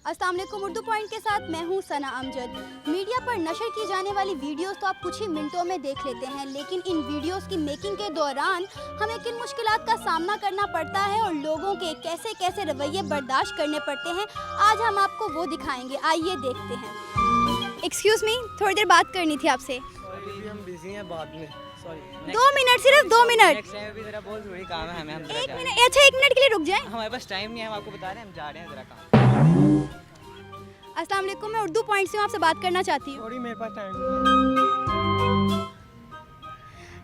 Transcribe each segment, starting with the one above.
अस्सलाम वालेकुम। उर्दू पॉइंट के साथ मैं हूँ सना अमजद। मीडिया पर नशर की जाने वाली वीडियोस तो आप कुछ ही मिनटों में देख लेते हैं, लेकिन इन वीडियोस की मेकिंग के दौरान हमें किन मुश्किलात का सामना करना पड़ता है और लोगों के कैसे कैसे रवैये बर्दाश्त करने पड़ते हैं, आज हम आपको वो दिखाएंगे। आइए देखते हैं। एक्सक्यूज़ मी, थोड़ी देर बात करनी थी आपसे। हम बिजी हैं, बाद में। सॉरी, 2 मिनट, सिर्फ 2 मिनट। नेक्स्ट टाइम भी जरा बहुत ज़रूरी काम है हमें। हम एक मिनट, अच्छा 1 मिनट के लिए रुक जाएं। हमारे पास टाइम नहीं है, हम आपको बता रहे हैं, हम जा रहे हैं जरा काम। अस्सलाम वालेकुम, मैं उर्दू पॉइंट से हूँ, आपसे बात करना चाहती हूँ। सॉरी, मेरे पास time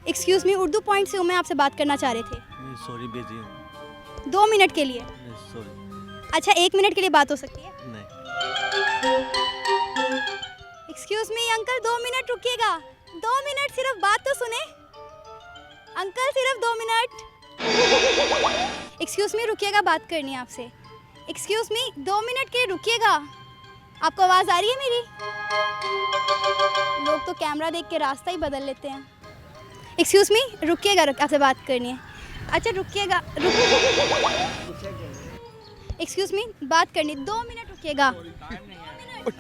excuse me, Urdu point से हूँ, मैं आपसे बात करना चाह रहे थे। सॉरी, बिजी हूँ। 2 मिनट के लिए। सॉरी। अच्छा 1 मिनट के लिए बात हो सकती है? नहीं। एक्सक्यूज़ मी अंकल, 2 मिनट रुकिएगा। 2 मिनट, सिर्फ बात तो सुने अंकल, सिर्फ 2 मिनट। एक्सक्यूज़ मी, रुकिएगा, बात करनी है आपसे। एक्सक्यूज़ मी, 2 मिनट के लिए रुकिएगा। आपको आवाज़ आ रही है मेरी? लोग तो कैमरा देख के रास्ता ही बदल लेते हैं। एक्सक्यूज़ मी, रुकिएगा, आपसे बात करनी है। अच्छा रुकिएगा, एक्सक्यूज़ मी, बात करनी, 2 मिनट रुकिएगा।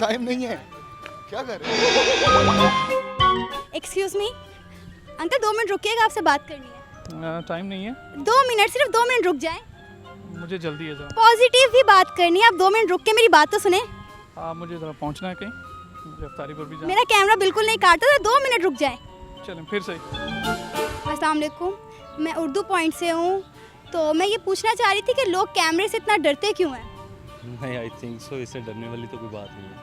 टाइम नहीं है, क्या कर रहे हैं? एक्सक्यूज़ मी अंकल, 2 मिनट रुकिएगा, आपसे बात करनी है। टाइम नहीं है, 2 मिनट, सिर्फ 2 मिनट रुक जाएं। मुझे जल्दी है ज़रा। पॉजिटिव भी बात करनी है, आप 2 मिनट रुक के मेरी बात तो सुने। मुझे ज़रा पहुंचना है कहीं, मुझे अफ्तारी पर भी जाना। मेरा कैमरा बिल्कुल नहीं काटता था, 2 मिनट रुक जाएं। चलें फिर सही। अस्सलाम वालेकुम, मैं उर्दू पॉइंट से हूँ, तो मैं ये पूछना चाह रही थी कि लोग कैमरे से इतना डरते क्यों हैं? नहीं, आई थिंक सो, इससे डरने वाली तो कोई बात नहीं है।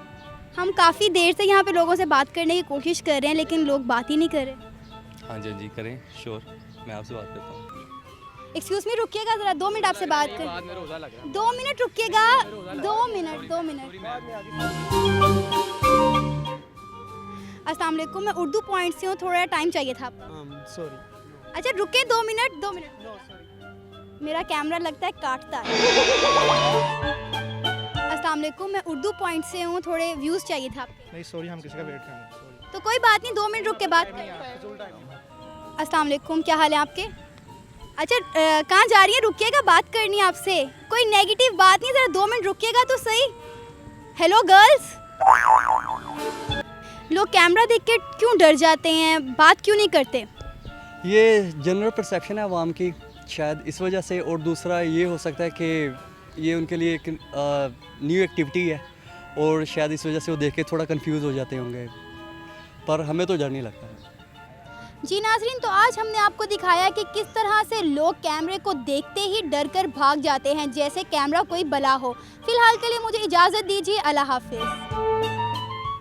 हम काफ़ी देर से यहाँ पे लोगों से बात करने की कोशिश कर रहे हैं, लेकिन लोग बात ही नहीं कर रहे। हाँ जी, हाँ जी, करें, श्योर, मैं आपसे बात करता हूँ। एक्सक्यूज़ मी, रुकिएगा ज़रा, 2 मिनट आपसे बात कर। 2 मिनट रुकिएगा, 2 मिनट, 2 मिनट। अस्सलाम वालेकुम, मैं उर्दू पॉइंट से हूँ, थोड़ा टाइम चाहिए था आपको। सॉरी। अच्छा रुके, 2 मिनट, 2 मिनट। मेरा कैमरा लगता है काटता है। अस्सलाम वालेकुम, मैं उर्दू पॉइंट से हूँ, थोड़े व्यूज़ चाहिए था आपके। नहीं सॉरी, हम किसी का वेट करेंगे। सॉरी। तो कोई बात नहीं, 2 मिनट रुक के बात करें। अस्सलाम वालेकुम, क्या हाल है आपके? अच्छा कहाँ जा रही है? रुकिएगा, बात करनी है आपसे। कोई नेगेटिव बात नहीं, ज़रा 2 मिनट रुकिएगा तो सही। हेलो गर्ल्स, लोग कैमरा देख के क्यों डर जाते हैं, बात क्यों नहीं करते? ये जनरल परसेप्शन है आवाम की, शायद इस वजह से। और दूसरा ये हो सकता है कि ये उनके लिए एक न्यू एक्टिविटी है और शायद इस वजह से वो देख के थोड़ा कंफ्यूज हो जाते होंगे, पर हमें तो डर नहीं लगता है। जी नाज़रीन, तो आज हमने आपको दिखाया कि किस तरह से लोग कैमरे को देखते ही डर कर भाग जाते हैं, जैसे कैमरा कोई बला हो। फिलहाल के लिए मुझे इजाज़त दीजिए, अल्लाह हाफिज़।